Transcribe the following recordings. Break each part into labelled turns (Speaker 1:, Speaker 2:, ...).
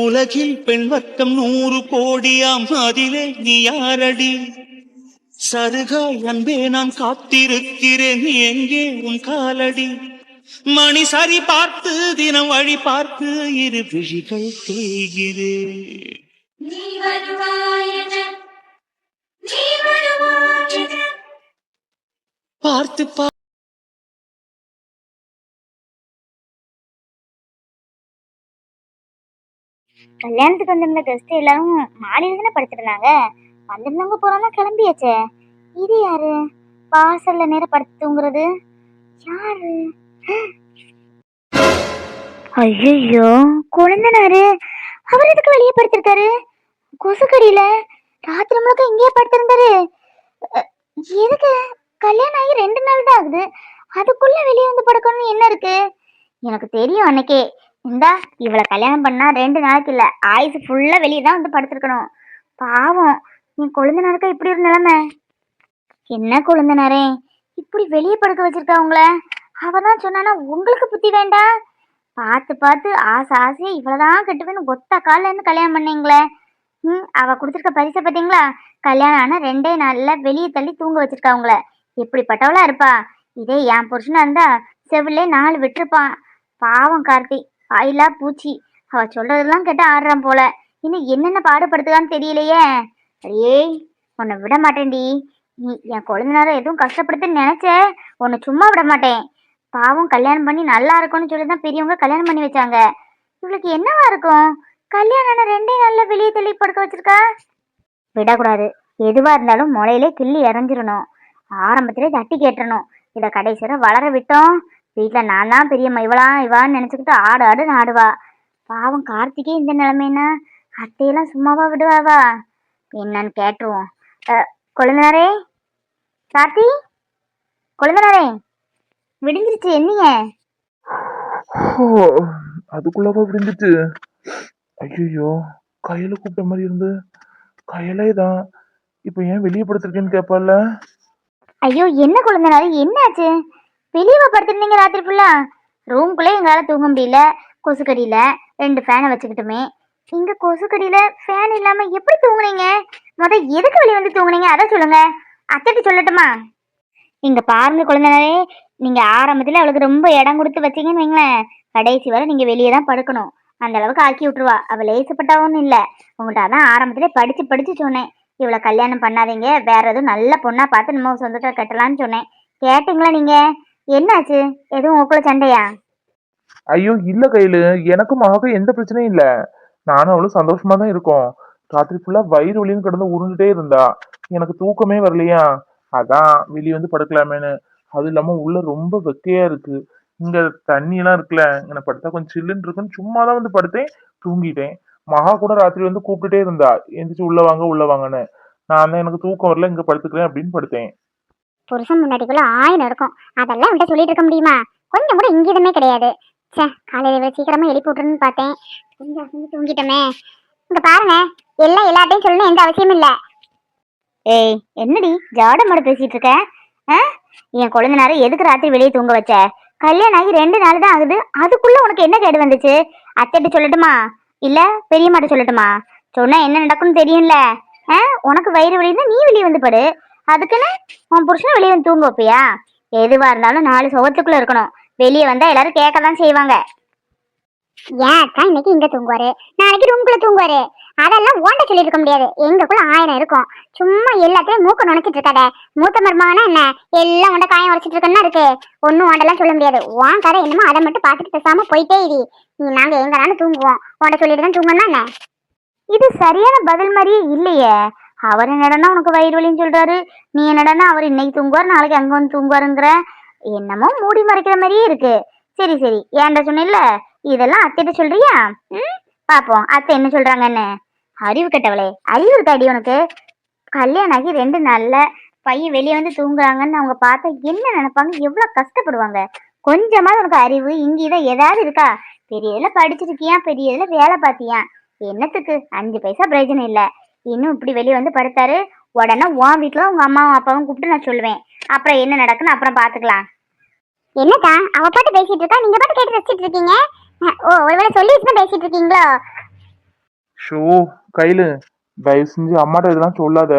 Speaker 1: உலகில் பெண் வர்க்கம் 100 கோடியாம், அதிலே நீ யாரடி? சருகாய் அன்பே நான் காத்திருக்கிறேன், எங்கே உன் காலடி? மணி சரி பார்த்து தினம் வழி பார்த்து இரு விழிகள் தேய்கிறேன். பார்த்து
Speaker 2: கல்யாணத்துக்கு வந்திருந்த கெஸ்ட் எல்லாரும் மாடியில தானே படுத்துருந்தாங்க. வந்திருந்தவங்க போறாங்க, கிளம்பியாச்சே. இது யாரு வாசல்ல நேரம் படுத்து தூங்குறது? யாரு? ஐயோ, குழந்தனாரு. அவர் எதுக்கு வெளியே படுத்திருக்காரு? கொசுக்கடியில ராத்திரி முழுக்க இங்கேயே படுத்திருந்தாரு. எதுக்கு? கல்யாணம் ஆகி 2 நாள் தான் ஆகுது, அதுக்குள்ள வெளியே வந்து படுக்கணும்னு என்ன இருக்கு? எனக்கு தெரியும் அன்னைக்கே. இந்தா இவளை கல்யாணம் பண்ணா 2 நாளைக்கு இல்ல, ஆயுசு ஃபுல்லா வெளியே தான் வந்து படுத்திருக்கணும். பாவம், என் கொழுந்தனாருக்கா இப்படி ஒரு நிலைமை? என்ன கொழுந்தனாரே இப்படி வெளியே படுக்க வச்சிருக்கா உங்கள? அவதான் சொன்னானா உங்களுக்கு புத்தி வேண்டாம்? பார்த்து பார்த்து ஆசை ஆசையா இவ்வளவுதான் கட்டுவேன்னு ஒத்த காலில் இருந்து கல்யாணம் பண்ணீங்களே. அவ கொடுத்துருக்க பரிசை பார்த்தீங்களா? கல்யாணம் ஆனா 2 நாள்ல வெளியே தள்ளி தூங்க வச்சிருக்கா உங்கள. எப்படிப்பட்டவளா இருப்பா? இதே என் புருஷனா இருந்தா செவிலே 4 விட்டுருப்பான். பாவம் கார்த்தி, ஆயிலா பூச்சி. அவ சொல்றதெல்லாம் கேட்டு ஆடுறான் போல. இன்னும் என்னென்ன பாடுபடுத்துக்கான்னு தெரியலையே. ஏய், உன்னை விட மாட்டேன்டி. நீ என் குழந்தைனார எதுவும் கஷ்டப்படுத்துன்னு நினைச்ச, உன்னை சும்மா விட மாட்டேன். பாவம், கல்யாணம் பண்ணி நல்லா இருக்கும்னு சொல்லிதான் பெரியவங்க கல்யாணம் பண்ணி வச்சாங்க. இவளுக்கு என்னவா இருக்கும்? கல்யாணம் 2 நாள்ல வெளியே தள்ளி படுக்க வச்சிருக்கா. விடக்கூடாது. எதுவா இருந்தாலும் முளையிலே கிள்ளி இறஞ்சிடணும். ஆரம்பத்திலே தட்டி கேட்டுறணும். இதை கடைசியில வளர விட்டோம், வீட்டுல நான் தான் பெரியம்மா, இவான்னு நினைச்சுக்கிட்டு ஆடுன்னு ஆடுவா. பாவம் கார்த்திகே இந்த நிலைமைன்னா அத்தையெல்லாம் சும்மாவா விடுவாவா? என்னன்னு கேட்டுருவோம். கொழுந்தனாரே, கார்த்தி, கொழுந்தனாரே, விடிஞ்சிருச்சு, என்னீங்க?
Speaker 3: அதுக்குள்ளவா விடிஞ்சிச்சு? ஐயோ, கையில கூப்பிட்ட மாதிரி இருந்து கையிலே தான். இப்ப ஏன் வெளியே படுத்திருக்கேன்னு கேட்பால.
Speaker 2: ஐயோ, என்ன கொழுந்தனாரே, என்னாச்சு? வெளியே படுத்திருந்தீங்க ராத்திரி ஃபுல்லா? ரூம்குள்ளே எங்களால தூங்க முடியல, கொசுக்கடியில 2 ஃபேனை வச்சுக்கிட்டுமே. இங்க கொசுக்கடியில ஃபேன் இல்லாம எப்படி தூங்குனீங்க? எதுக்கு வெளியே வந்து தூங்குனீங்க அதை சொல்லுங்க, அத்தைட்டு சொல்லட்டுமா? இங்க பாருங்க குழந்தைனாலே, நீங்க ஆரம்பத்துல அவளுக்கு ரொம்ப இடம் கொடுத்து வச்சீங்கன்னு வைங்களேன், கடைசி வரை நீங்க வெளியே தான் படுக்கணும். அந்த அளவுக்கு ஆக்கி விட்டுருவா. அவ லேசப்பட்டாவும் இல்ல. உங்கள்கிட்ட அதான் ஆரம்பத்திலே படிச்சு படிச்சு சொன்னேன், இவளை கல்யாணம் பண்ணாதீங்க, வேற எதுவும் நல்ல பொண்ணா பார்த்து நம்ம சொந்தத்தை கட்டலான்னு சொன்னேன். கேட்டீங்களா நீங்க? என்னாச்சு? எதுவும் உங்களுக்குள்ள சண்டையா?
Speaker 3: ஐயோ இல்ல கையில, எனக்கும் மகாக்கும் எந்த பிரச்சனையும் இல்ல. நானும் அவளும் சந்தோஷமா தான் இருக்கோம். ராத்திரி ஃபுல்லா வயிறு வலின்னு கிடந்து உருண்டுட்டே இருந்தா, எனக்கு தூக்கமே வரலையா, அதான் வெளியே வந்து படுக்கலாமேன்னு. அது இல்லாம உள்ள ரொம்ப வெக்கையா இருக்கு, இங்க தண்ணி எல்லாம் இருக்குல்ல, என்ன படுத்தா கொஞ்சம் சில்லுன்னு இருக்குன்னு சும்மாதான் வந்து படுத்தேன், தூங்கிட்டேன். மகா கூட ராத்திரி வந்து கூப்பிட்டுட்டே இருந்தா, எந்திரிச்சு உள்ள வாங்க உள்ள வாங்கன்னு. நான் தான் எனக்கு தூக்கம் வரல, இங்க படுத்துக்கிறேன் அப்படின்னு படுத்தேன்.
Speaker 2: புருஷன் முன்னாடிக்குள்ள 1000 இருக்கும், அதெல்லாம் அவன்கிட்ட சொல்லிட்டு இருக்க முடியுமா? கொஞ்சம் கூட இங்கீதமே கிடையாது. சே, காலையில சீக்கிரமா எழுப்பி விட்டுருன்னு பார்த்தேன், கொஞ்சம் தூங்கிட்டோமே. இங்க பாருங்க, எல்லாம் எல்லாத்தையும் சொல்லணும் எந்த அவசியமும் இல்ல. ஏய், என்னடி ஜாட மாட பேசிட்டு இருக்க? என் குழந்தைனார எதுக்கு ராத்திரி வெளியே தூங்க வச்ச? கல்யாணம் ஆகி 2 நாள் தான் ஆகுது, அதுக்குள்ள உனக்கு என்ன கேடு வந்துச்சு? அத்தைட்டு சொல்லட்டுமா இல்ல பெரியம்மாட்ட சொல்லட்டுமா? சொன்னா என்ன நடக்கும்னு தெரியும்ல. உனக்கு வயிறு வலின்னா நீ வெளியே வந்து படு, அதுக்குன்னு உன் புருஷனை வெளியே வந்து தூங்க வைப்பியா? எதுவா இருந்தாலும் 4 சுவத்துக்குள்ள இருக்கணும். வெளியே வந்தா எல்லாரும் கேட்கதான் செய்வாங்க. ஏன் அக்கா இன்னைக்கு இங்க தூங்குவாரு, நாளைக்கு ரூம்குள்ள தூங்குவாரு, அதெல்லாம் ஓண்ட சொல்லிட்டு இருக்க முடியாது. எங்களுக்குள்ள 1000 இருக்கும். சும்மா எல்லாத்தையும் மூக்க நுழைச்சிட்டு இருக்காத. மூத்த மருமகனா என்ன எல்லாம் உண்ட காயம் உரைச்சிட்டு இருக்கா இருக்கு? ஒன்னும் ஓண்டெல்லாம் சொல்ல முடியாது. உன் கதை என்னமோ அதை மட்டும் பார்த்துட்டு பேசாம போயிட்டே இரு. நாங்க எங்கனாலும் தூங்குவோம், ஓண்ட சொல்லிட்டு தான் தூங்கணும்னா என்ன? இது சரியான பதில் மாதிரியே இல்லையே. அவர் என்னடனா உனக்கு வயிறு வலின்னு சொல்றாரு, நீ என்னடனா அவர் இன்னைக்கு தூங்குவார் நாளைக்கு அங்க வந்து தூங்குவாருங்கிற. என்னமோ மூடி மறைக்கிற மாதிரியே இருக்கு. சரி சரி, ஏன்டா சொன்ன இதெல்லாம் அத்தைட்ட சொல்றியா? பாப்போம் அத்தை என்ன சொல்றாங்கன்னு. அறிவு கெட்டவளே, அறிவு இருக்காடி உனக்கு? கல்யாணம் ஆகி 2 நாள்ல பையன் வெளியே வந்து தூங்குறாங்கன்னு அவங்க பார்த்தா என்ன நினைப்பாங்க, எவ்வளவு கஷ்டப்படுவாங்க. கொஞ்சமாவது உனக்கு அறிவு இங்கதான் ஏதாவது இருக்கா? பெரிய இதுல படிச்சிருக்கியா, பெரிய இதுல வேலை பார்த்தியா, என்னத்துக்கு 5 பைசா பிரயோஜனம் இல்ல. இன்னும் இப்படி வெளியே வந்து படுத்தாரு, உடனே உன் வீட்டுல உங்க அம்மாவும் அப்பாவும் கூப்பிட்டு நான் சொல்லுவேன். அப்புறம் என்ன நடக்குன்னு அப்புறம் பாத்துக்கலாம். என்னக்கா அவ பாட்டு பேசிட்டு இருக்கா, நீங்க பாட்டு கேட்டு ரசிச்சிட்டு இருக்கீங்க? ஓ, ஒருவேளை சொல்லி வச்சுதான் பேசிட்டு இருக்கீங்களோ?
Speaker 3: ஷோ கையில தயவு செஞ்சு அம்மாட்ட இதெல்லாம் சொல்லாத.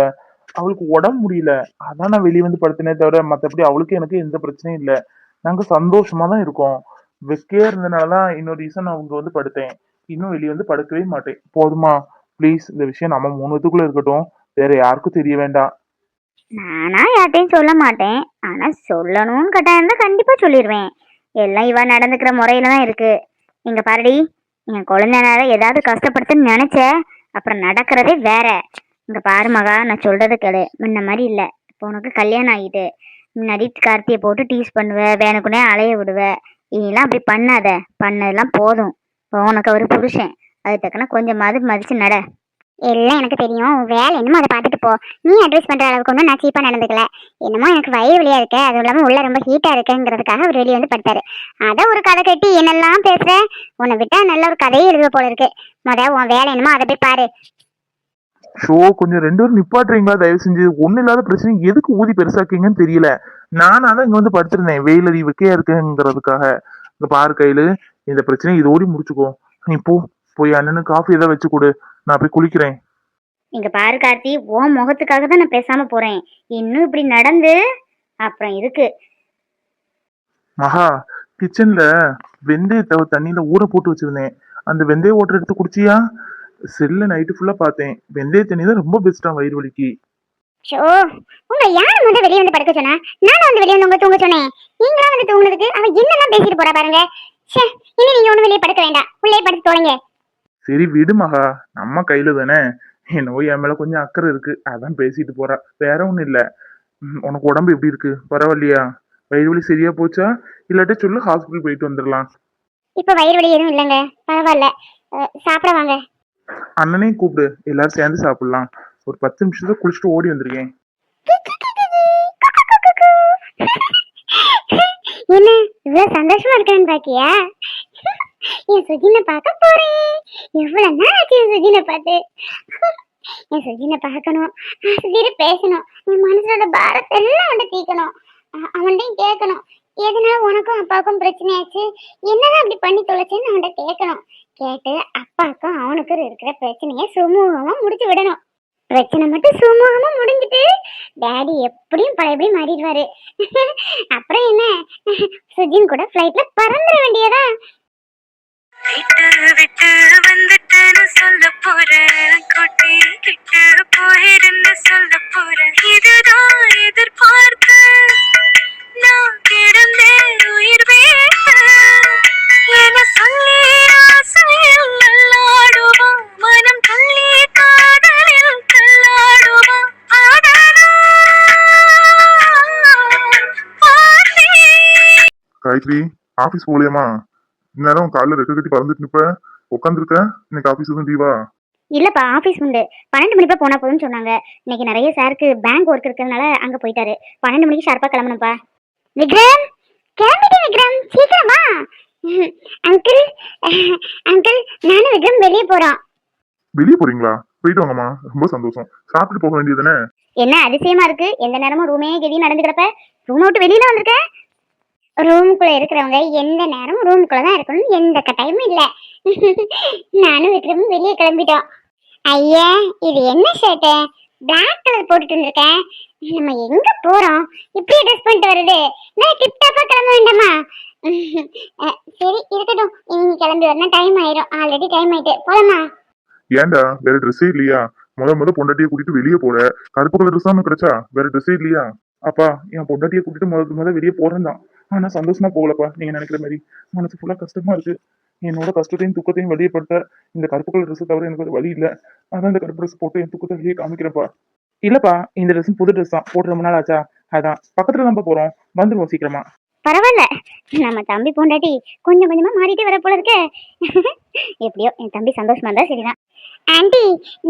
Speaker 3: அவளுக்கு உடம்பு முடியல, அதான் நான் வெளியே வந்து படுத்தினே தவிர மத்தபடி அவளுக்கு எனக்கு எந்த பிரச்சனையும் இல்லை. நாங்க சந்தோஷமா தான் இருக்கோம். வெக்கையா இருந்தனாலதான் இன்னொரு ரீசன் அவங்க வந்து படுத்தேன். இன்னும் வெளியே வந்து படுக்கவே மாட்டேன். போதுமா? ப்ளீஸ், இந்த விஷயம் நம்ம 3 பேத்துக்குள்ள இருக்கட்டும், வேற யாருக்கும் தெரிய வேண்டாம்.
Speaker 2: நானா யார்ட்டையும் சொல்ல மாட்டேன், ஆனா சொல்லணும்னு கட்டாயம் இருந்தா கண்டிப்பா சொல்லிடுவேன். எல்லாம் இவ நடந்துக்கிற முறையில தான் இருக்கு. இங்க பாருடி, என் குழந்தைனால ஏதாவது கஷ்டப்படுத்துன்னு நினைச்ச அப்புறம் நடக்கிறதே வேற. இங்க பாரு மகா, நான் சொல்றத கேளு. முன்ன மாதிரி இல்ல. இப்போ உனக்கு கல்யாணம் ஆகிட்டு, முன்னாடி கார்த்தியை போட்டு டீஸ் பண்ணுவ, வேணுக்குனே அலைய விடுவ. இதெல்லாம் அப்படி பண்ணாத. பண்ணதெல்லாம் போதும். இப்போ உனக்கு ஒரு புருஷன், அது தக்கன கொஞ்சமாவது மதிச்சு நட. எல்லாம் எனக்கு தெரியும். உன் வேலை என்னமோ அதை பார்த்துட்டு போ. நீ அட்வைஸ் பண்ற அளவுக்கு ஒன்றும் நான் சீப்பா நடந்துக்கல. என்னமோ எனக்கு வயிறு வலியா இருக்கு, அதுவும் இல்லாம உள்ள ரொம்ப ஹீட்டா இருக்குங்கிறதுக்காக அவர் வெளியே வந்து படுத்தாரு. அதான் ஒரு கதை கட்டி என்னெல்லாம் பேசுற. உன்னை விட்டா நல்ல ஒரு கதையே எழுத போல இருக்கு. உன் வேலை என்னமோ அதை போய் பாரு.
Speaker 3: ஷோ கொஞ்சம் 2 பேரும் நிப்பாட்டுறீங்களா தயவு செஞ்சு? ஒண்ணு இல்லாத பிரச்சனை எதுக்கு ஊதி பெருசாக்கீங்கன்னு தெரியல. நானாதான் இங்க வந்து படுத்திருந்தேன் வெயில் அடி வெக்கையா இருக்குங்கிறதுக்காக. இந்த பாரு கையில, இந்த பிரச்சனை இதோடி முடிச்சுக்கோ. நீ போ, போய் அண்ணனுக்கு காஃபி ஏதாவது வச்சு கொடு, நான் போய் குளிக்கிறேன்.
Speaker 2: இங்க பாரு கார்த்தி, உன் முகத்துக்காக தான் நான் பேசாம போறேன். இன்னும் இப்படி நடந்து அப்புறம் இருக்கு.
Speaker 3: மகா, கிச்சன்ல வெந்தயத்தை தண்ணியில ஊற போட்டு வச்சிருந்தேன். அந்த வெந்தய ஓட்டர் எடுத்து குடிச்சியா? செல்ல நைட்டு ஃபுல்லா பார்த்தேன். வெந்தய தண்ணி தான் ரொம்ப பெஸ்டா வயிறு வலிக்கு.
Speaker 2: ஷோ, உங்க யார் வந்து வெளியே வந்து படுக்க சொன்னா? நானும் வந்து வெளியே வந்து உங்க தூங்க சொன்னேன். நீங்களா வந்து தூங்குனதுக்கு அவ என்னெல்லாம் பேசிட்டு போறா பாருங்க. ச்சே, இனி நீங்க ஒண்ணு வெளியே படுக்க வேண்டாம், உள்ளே படுத்து தோணுங்க.
Speaker 3: சரி விடு மகா, நம்ம கையில தானே. என்னவோ என் மேல கொஞ்சம் அக்கறை இருக்கு, அதான் பேசிட்டு போறா. வேற ஒண்ணும் இல்ல. உனக்கு உடம்பு எப்படி இருக்கு? பரவாயில்லையா? வயிறு வலி சரியா போச்சா? இல்லாட்டி சொல்லு, ஹாஸ்பிட்டல் போயிட்டு வந்துடலாம்.
Speaker 2: இப்ப வயிறு வலி எதுவும் இல்லைங்க, பரவாயில்ல. சாப்பிட வாங்க.
Speaker 3: அண்ணனையும் கூப்பிடு, எல்லாரும் சேர்ந்து சாப்பிடலாம். ஒரு 10 நிமிஷத்துல குளிச்சுட்டு ஓடி வந்திருக்கேன்.
Speaker 2: என்ன இவ்வளவு சந்தோஷமா இருக்கேன்னு பாக்கியா? என் சுஜினை பார்க்க போறேன். எவ்வளவு நாள் ஆச்சு என் சுஜினை பார்த்து. என் சுஜினை பார்க்கணும், சுஜினை பேசணும், என் மனசோட பாரத்தை எல்லாம் அவன்கிட்ட தீக்கணும். அவன்கிட்டையும் கேட்கணும், எதனால உனக்கும் அப்பாவுக்கும் பிரச்சனையாச்சு, என்னதான் அப்படி பண்ணி தொலைச்சேன்னு அவன்கிட்ட கேட்கணும். கேட்டு அப்பாவுக்கும் அவனுக்கும் இருக்கிற பிரச்சனைய சுமூகமா முடிச்சு விடணும். பிரச்சனை மட்டும் சுமூகமா முடிஞ்சிட்டு டாடி எப்படியும் பழையபடி மாறிடுவாரு. அப்புறம் என்ன, சுஜின் கூட ஃபிளைட்ல பறந்துட வேண்டியதா.
Speaker 4: விட்டு விட்டு வந்துட்டேன்னு சொல்ல போறேன், கொட்டி கிட்டு போயிருந்து சொல்ல போறேன். இதுதான் எதிர்பார்ப்பு, நான் கிடந்தேன் உயிர் வேட்டு என சொல்லி ஆசையில் நல்லாடுவா, மனம் தள்ளி காதலில் தள்ளாடுவா.
Speaker 3: காயத்ரி, ஆபீஸ் போகலையமா? இந்நேரம் காலைல ரெக்க கட்டி பறந்துட்டு நிப்ப, உட்காந்துருக்க. இன்னைக்கு ஆபீஸ் எதுவும் லீவா?
Speaker 2: இல்லப்பா, ஆபீஸ் உண்டு. 12 மணிப்பா போனா போதும்னு சொன்னாங்க. இன்னைக்கு நிறைய சாருக்கு பேங்க் ஒர்க் இருக்கிறதுனால அங்க போயிட்டாரு. 12 மணிக்கு ஷார்ப்பா கிளம்பணும்ப்பா. விக்ரம், கிளம்பிட்டு விக்ரம், சீக்கிரமா. அங்கிள், அங்கிள், நானும் விக்ரம் வெளியே போறோம்.
Speaker 3: வெளியே போறீங்களா? போயிட்டு வாங்கம்மா, ரொம்ப சந்தோஷம். சாப்பிட்டு போக வேண்டியதுதானே?
Speaker 2: என்ன அதிசயமா இருக்கு, எந்த நேரமும் ரூமே கெதி நடந்துக்கிறப்ப ரூம் விட்டு வெளியில வந்திருக்க. ரூமுக்குள்ள இருக்கிறவங்க எந்த நேரமும் ரூமுக்குள்ள தான் இருக்கணும், எந்த கட்டாயமும் இல்ல. நானும் விக்ரமும் வெளியே கிளம்பிட்டோம். ஐயா, இது என்ன ஷர்ட் பிளாக் கலர் போட்டுட்டு இருக்கேன். நம்ம எங்க போறோம்? இப்படி ட்ரெஸ் பண்ணிட்டு வருது. நான் டிப் டாப்பா கிளம்ப வேண்டாமா? சரி இருக்கட்டும், இனி கிளம்பி வரணும், டைம் ஆயிரும். ஆல்ரெடி டைம் ஆயிட்டு, போலாமா?
Speaker 3: ஏன்டா வேற ட்ரெஸ்ஸே இல்லையா? முத பொண்டாட்டியை கூட்டிட்டு வெளியே போற. கருப்பு கலர் ட்ரெஸ் தான் கிடைச்சா, வேற ட்ரெஸ்ஸே இல்லையா? அப்பா, என் பொண்டாட்டியை கூட்டிட்டு முத வெளியே போறேன் தான். ஆனா சந்தோஷமா போகலப்பா, நீங்க நினைக்கிற மாதிரி. மனசு ஃபுல்லா கஷ்டமா இருக்கு. என்னோட கஷ்டத்தையும் துக்கத்தையும் வெளியேற்பட்ட இந்த கருப்பு கலர் ட்ரெஸ் தவிர எனக்கு ஒரு வழி இல்லை. அதான் இந்த கருப்பு ட்ரெஸ் போட்டு என் துக்கத்தை வெளியே காமிக்கிறேன்ப்பா. இல்லப்பா, இந்த ட்ரெஸ் புது ட்ரெஸ் தான், போட்டு ரொம்ப நாள் ஆச்சா, அதான் பக்கத்துல தான் போறோம், வந்துருவோம் சீக்கிரமா.
Speaker 2: பரவாயில்ல, நம்ம தம்பி பொண்டாட்டி கொஞ்சம் கொஞ்சமா மாறிட்டே வர போல இருக்கே. எப்படியோ என் தம்பி சந்தோஷமா இருந்தா சரிதான். ஆண்டி,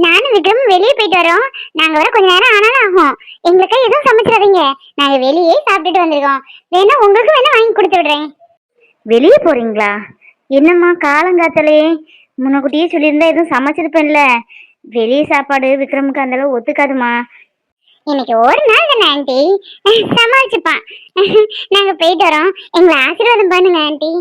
Speaker 2: நானும் விக்ரமும் வெளியே போயிட்டு வரோம். நாங்க வர கொஞ்ச நேரம் ஆனாலும் ஆகும். எங்களுக்கு எதுவும் சமைச்சிடாதீங்க, நாங்க வெளியே சாப்பிட்டுட்டு வந்திருக்கோம். வேணா உங்களுக்கு வேணா வாங்கி கொடுத்து விடுறேன். வெளியே போறீங்களா? என்னம்மா காலங்காத்தலே, முன்னக்கூட்டியே சொல்லியிருந்தா எதுவும் சமைச்சிருப்பேன்ல. வெளியே சாப்பாடு விக்ரமுக்கு அந்த அளவு ஒத்துக்காதுமா. இன்னைக்கு ஒரு நாள் தானே ஆண்டி, சமாளிச்சுப்பான். நாங்க போயிட்டு வரோம், எங்களை ஆசீர்வாதம் பண்ணுங்க ஆண்டி.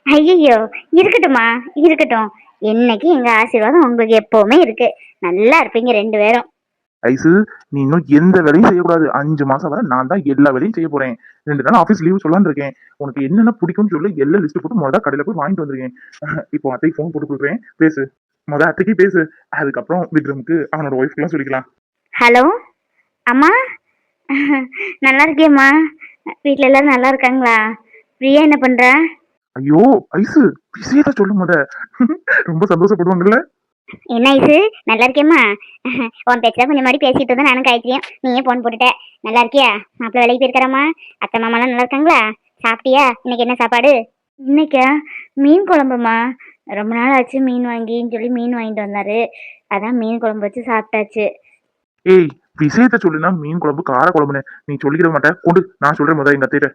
Speaker 2: ஐயோ இருக்கட்டும்மா, இருக்கட்டும். என்னைக்கு எங்க ஆசீர்வாதம் உங்களுக்கு எப்பவுமே இருக்கு. நல்லா இருப்பீங்க 2 பேரும்.
Speaker 3: ஐசு, நீ இன்னும் எந்த வேலையும் செய்யக்கூடாது. 5 மாசம் வரை நான் தான் எல்லா வேலையும் செய்ய போறேன். 2 நாள் ஆபீஸ் லீவ் சொல்லலாம்னு இருக்கேன். உனக்கு என்னென்ன பிடிக்கும்னு சொல்லி எல்லாம் லிஸ்ட் போட்டு முதல்ல கடையில போய் வாங்கிட்டு வந்திருக்கேன். இப்போ அத்தைக்கு ஃபோன் போட்டு கொடுக்குறேன், பேசு. அத்தைக்கு பேசு. அதுக்கப்புறம் விக்ரமுக்கு அவனோட ஒய்ஃப்க்குலாம் சொல்லிக்கலாம்.
Speaker 2: ஹலோ அம்மா, நல்லா இருக்கியம்மா? வீட்ல எல்லாரும் நல்லா இருக்காங்களா? பிரியா என்ன பண்ற?
Speaker 3: ஐயோ ஐசு, விஷயத்த சொல்லு ரொம்ப சந்தோஷப்படுவாங்கல்ல.
Speaker 2: என்ன ஐசு, நல்லா இருக்கேம்மா? உன் பேச்சுதான் கொஞ்சம் மாதிரி பேசிட்டு இருந்தா நானும் காய்ச்சியும், நீயே போன் போட்டுட்ட. நல்லா இருக்கியா? மாப்பிள்ள வேலைக்கு போயிருக்காராம்மா? அத்தை மாமாலாம் நல்லா இருக்காங்களா? சாப்பிட்டியா? இன்னைக்கு என்ன சாப்பாடு? இன்னைக்கா? மீன் குழம்புமா. ரொம்ப நாள் ஆச்சு மீன் வாங்கின்னு சொல்லி மீன் வாங்கிட்டு வந்தாரு. அதான் மீன் குழம்பு வச்சு சாப்பிட்டாச்சு.
Speaker 3: ஏய், விஷயத்த சொல்லுனா மீன் குழம்பு கார குழம்புன்னு நீ சொல்லிக்கிட மாட்டேன். கொண்டு நான் சொல்றேன் எங்க அத்தைட்ட.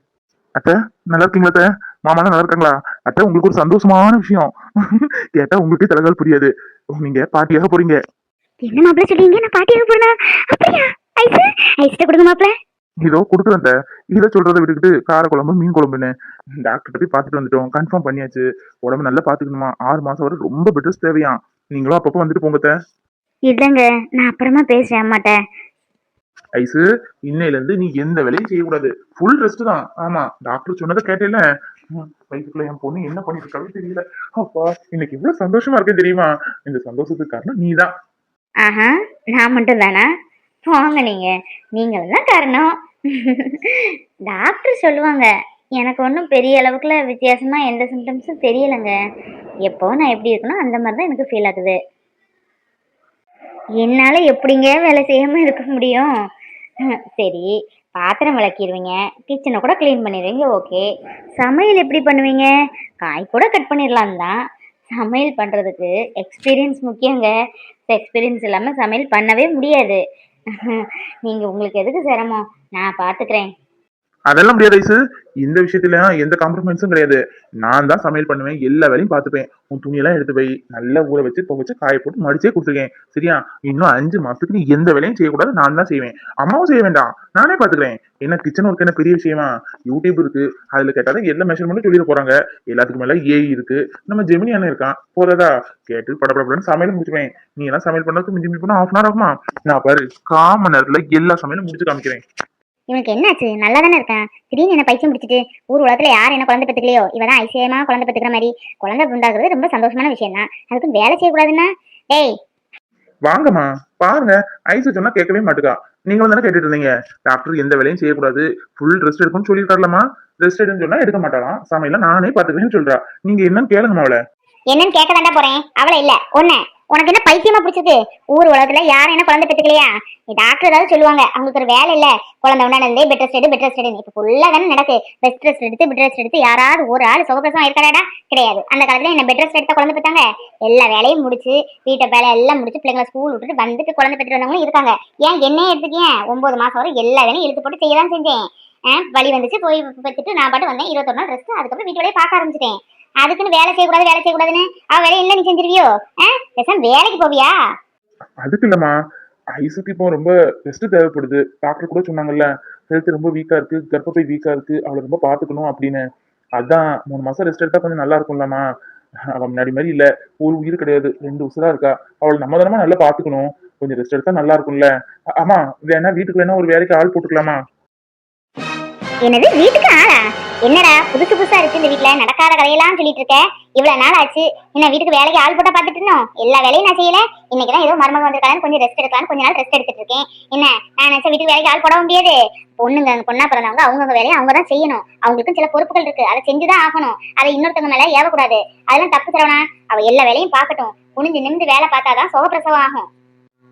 Speaker 3: அத்தை நல்லா இருக்கீங்களா? அத்தை மாமாலாம் நல்லா இருக்காங்களா? அத்தை உங்களுக்கு ஒரு சந்தோஷமான விஷயம் கேட்டா உங்களுக்கே தலைகால் புரியாது. நீங்க பாட்டியாக போறீங்க.
Speaker 2: என்ன மாப்பிள்ள சொல்றீங்க? நான் பாட்டியாக போறேனா? அப்படியா? ஐசு, ஐஸ்ட்ட கொடுங்க மாப்பிள்ள.
Speaker 3: இதோ கொடுக்குறேன். இதை சொல்றதை விட்டுக்கிட்டு கார குழம்பு மீன் குழம்புன்னு டாக்டர் போய் பார்த்துட்டு வந்துட்டோம். கன்ஃபார்ம் பண்ணியாச்சு. உடம்பு நல்லா பாத்துக்கணுமா. 6 மாசம் வரை ரொம்ப பெட்ரெஸ்ட் தேவையா. நீங்களும் அப்பப்போ வந்துட்டு போங்க.
Speaker 2: இல்லங்க, நான் அப்புறமா பேசுறேன் அம்மாட்ட.
Speaker 3: ஐசு, இன்னையில இருந்து நீ எந்த வேலையும் செய்யக்கூடாது. ஃபுல் ரெஸ்ட் தான். ஆமா, டாக்டர் சொன்னதை கேட்டேல. வயிற்றுக்குள்ள என் பொண்ணு என்ன பண்ணிட்டு இருக்காலும் தெரியல. அப்பா, இன்னைக்கு இவ்வளவு சந்தோஷமா இருக்கேன் தெரியுமா? இந்த சந்தோஷத்துக்கு காரணம் நீதான்.
Speaker 2: ஆஹா, நான் மட்டும் தானா? போங்க நீங்க தான் காரணம். டாக்டர் சொல்லுவாங்க. எனக்கு ஒன்றும் பெரிய அளவுக்குல வித்தியாசமா எந்த சிம்டம்ஸும் தெரியலைங்க. எப்போ நான் எப்படி இருக்கணும் அந்த மாதிரி தான் எனக்கு ஃபீல் ஆகுது. என்னால எப்படிங்க வேலை செய்யாம இருக்க முடியும்? சரி, பாத்திரம் விளக்கிடுவீங்க, கிச்சனை கூட க்ளீன் பண்ணிடுவீங்க, ஓகே. சமையல் எப்படி பண்ணுவீங்க? காய் கூட கட் பண்ணிடலாம் தான். சமையல் பண்ணுறதுக்கு எக்ஸ்பீரியன்ஸ் முக்கியங்க. எக்ஸ்பீரியன்ஸ் இல்லாமல் சமையல் பண்ணவே முடியாது. நீங்கள் உங்களுக்கு எதுக்கு சிரமம்? நான் பார்த்துக்கிறேன்.
Speaker 3: அதெல்லாம் முடியாது ஐசு. இந்த விஷயத்துல எந்த காம்ப்ரமைஸும் கிடையாது. நான் தான் சமையல் பண்ணுவேன், எல்லா வேலையும் பார்த்துப்பேன். உன் துணியெல்லாம் எடுத்து போய் நல்லா ஊற வச்சு துவைச்சு காய போட்டு மடிச்சே கொடுத்துருக்கேன். சரியா? இன்னும் 5 மாசத்துக்கு நீ எந்த வேலையும் செய்யக்கூடாது. நான் தான் செய்வேன். அம்மாவும் செய்ய வேண்டாம், நானே பாத்துக்கிறேன். என்ன கிச்சன் ஒர்க் என்ன பெரிய விஷயமா? யூடியூப் இருக்கு, அதுல கேட்டாலும் எல்லா மெஷர்மெண்ட்டும் சொல்லிட போறாங்க. எல்லாத்துக்கு மேல ஏஐ இருக்கு, நம்ம ஜெமினி அண்ணன் இருக்கான். போறதா கேட்டு படப்படப்படன்னு சமையல் முடிச்சுவேன். நீ எல்லாம் சமையல் பண்ணதுக்கு மிஞ்சி போனா 1/2 hour ஆகுமா? நான் பாரு 1/4 மணி நேரத்துல எல்லா சமையலும் முடிச்சு காமிக்கிறேன்.
Speaker 2: இவனுக்கு என்னாச்சு? நல்லா தானே இருக்கான். திடீர்னு என்ன பைத்தியம் பிடிச்சிட்டு ஊர் உலகத்துல யார் என்ன குழந்தை பெற்றுக்கலையோ இவதான் ஐசியமா குழந்தை பெற்றுக்கிற மாதிரி. குழந்தை உண்டாக்குறது ரொம்ப சந்தோஷமான விஷயம் தான். அதுக்கு வேலை செய்யக்கூடாதுன்னா? டேய்
Speaker 3: வாங்கம்மா பாருங்க. ஐசு சொன்னா கேட்கவே மாட்டுக்கா. நீங்களும் தானே கேட்டுட்டு இருந்தீங்க டாக்டர் எந்த வேலையும் செய்யக்கூடாது, ஃபுல் ரெஸ்ட் எடுக்கணும்னு சொல்லிருக்காருலமா. ரெஸ்ட் எடுன்னு சொன்னா எடுக்க மாட்டாளாம். சமையல நானே பாத்துக்கிறேன்னு சொல்றா. நீங்க என்னன்னு கேளுங்கம்மா அவளை.
Speaker 2: என்னன்னு கேட்க தாண்டா போறேன். அவளை இல்ல ஒண்ணு. உனக்கு என்ன பைத்தியமா பிடிச்சது? ஊர் உலகத்துல யாரும் என்ன குழந்தை பெற்றுக்கலையா? நீ டாக்டர் ஏதாவது சொல்லுவாங்க, அவங்களுக்கு ஒரு வேலை இல்ல. குழந்தை உண்டானதே பெட் ரெஸ்ட் இப்ப ஃபுல்லா தானே நடக்கு. பெட் ரெஸ்ட் எடுத்து யாராவது ஒரு ஆள் சுகப்பிரசவம் இருக்காடா? கிடையாது. அந்த காலத்துல என்ன பெட் ரெஸ்ட் எடுத்த குழந்தை பெற்றாங்க? எல்லா வேலையும் முடிச்சு வீட்டை வேலை எல்லாம் முடிச்சு பிள்ளைங்களை ஸ்கூல் விட்டுட்டு வந்துட்டு குழந்தை பெற்று வந்தவங்களும் இருக்காங்க. ஏன் என்னையே எடுத்துக்கேன்? 9 மாசம் வரை எல்லா வேலையும் இழுத்து போட்டு செய்யதான் செஞ்சேன். வலி வந்துச்சு, போய் பெற்றுட்டு நான் பாட்டு வந்தேன். 21 நாள் ரெஸ்ட். அதுக்கப்புறம் வீட்டு வேலையை பார்க்க ஆரம்பிச்சிட்டேன். அதுக்குன்னு வேலை செய்யக்கூடாதுன்னு அவ வேலையை இல்லை நீ செஞ்சிருவியோ? வேலைக்கு போவியா?
Speaker 3: அதுக்கு இல்லம்மா, ஐசுக்கு இப்போ ரொம்ப ரெஸ்ட் தேவைப்படுது. டாக்டர் கூட சொன்னாங்கல்ல, ஹெல்த் ரொம்ப வீக்கா இருக்கு, கர்ப்பப்பை வீக்கா இருக்கு, அவளை ரொம்ப பாத்துக்கணும் அப்படின்னு. அதான் 3 மாசம் ரெஸ்ட் எடுத்தா கொஞ்சம் நல்லா இருக்கும்லம்மா. அவ முன்னாடி மாதிரி இல்ல, ஒரு உயிர் கிடையாது, 2 உசுரா இருக்கா. அவளை நம்ம தானமா நல்லா பாத்துக்கணும். கொஞ்சம் ரெஸ்ட் எடுத்தா நல்லா இருக்கும்ல. ஆமா, வேணா வீட்டுக்கு வேணா ஒரு வேலைக்கு ஆள் போட்டுக்கலாமா?
Speaker 2: என்னது வீட்டுக்கு ஆளா? என்னடா புதுசு புதுசா இருக்கு இந்த வீட்டுல, நடக்காத கதையெல்லாம் சொல்லிட்டு இருக்க. இவ்வளவு நாள் ஆச்சு என்ன வீட்டுக்கு வேலைக்கு ஆள் போட்டா பாத்துட்டு இருந்தோம்? எல்லா வேலையும் நான் செய்யல. இன்னைக்குதான் ஏதோ மருமக வந்திருக்கான்னு கொஞ்சம் ரெஸ்ட் எடுக்கலாம், கொஞ்ச நாள் ரெஸ்ட் எடுத்துட்டு இருக்கேன். என்ன நான் நினைச்ச வீட்டுக்கு வேலைக்கு ஆள் போட முடியாது. பொண்ணா பிறந்தவங்க அவங்க வேலையை அவங்க தான் செய்யணும். அவங்களுக்கும் சில பொறுப்புகள் இருக்கு, அதை செஞ்சுதான் ஆகணும். அதை இன்னொருத்தவங்க மேல ஏவக்கூடாது. அதெல்லாம் தப்பு தரவனா? அவ எல்லா வேலையும் பார்க்கட்டும். குனிஞ்சு நிமிந்து வேலை பார்த்தாதான் சுகப்பிரசவம் ஆகும்.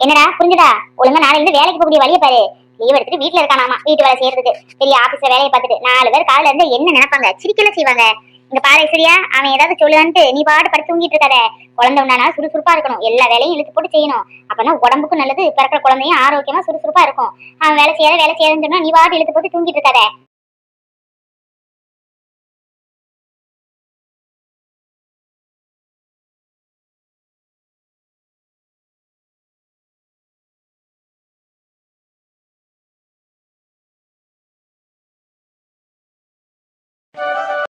Speaker 2: என்னடா புரிஞ்சுடா? ஒழுங்கா நாளைக்கு வேலைக்கு போகக்கூடிய வழியை பாரு. லீவ் எடுத்துட்டு வீட்டுல இருக்கானாமா, வீட்டு வேலை செய்யறதுக்கு. பெரிய ஆபீஸ்ல வேலையை பார்த்துட்டு 4 பேர் காலையில இருந்து என்ன நினைப்பாங்க? சிரிக்கல செய்வாங்க. இங்க பாரு சரியா, அவன் ஏதாவது சொல்லுவான்ட்டு நீ பாட்டு படுத்து தூங்கிட்டு இருக்காத. குழந்தை உண்டானா சுறுசுறுப்பா இருக்கணும், எல்லா வேலையும் இழுத்து போட்டு செய்யணும். அப்பதான் உடம்புக்கும் நல்லது, பிறக்கிற குழந்தையும் ஆரோக்கியமா சுறுசுறுப்பா இருக்கும். அவன் வேலை செய்யாதுன்னு சொன்னா நீ பாட்டு இழுத்து போட்டு தூங்கிட்டு இருக்காத.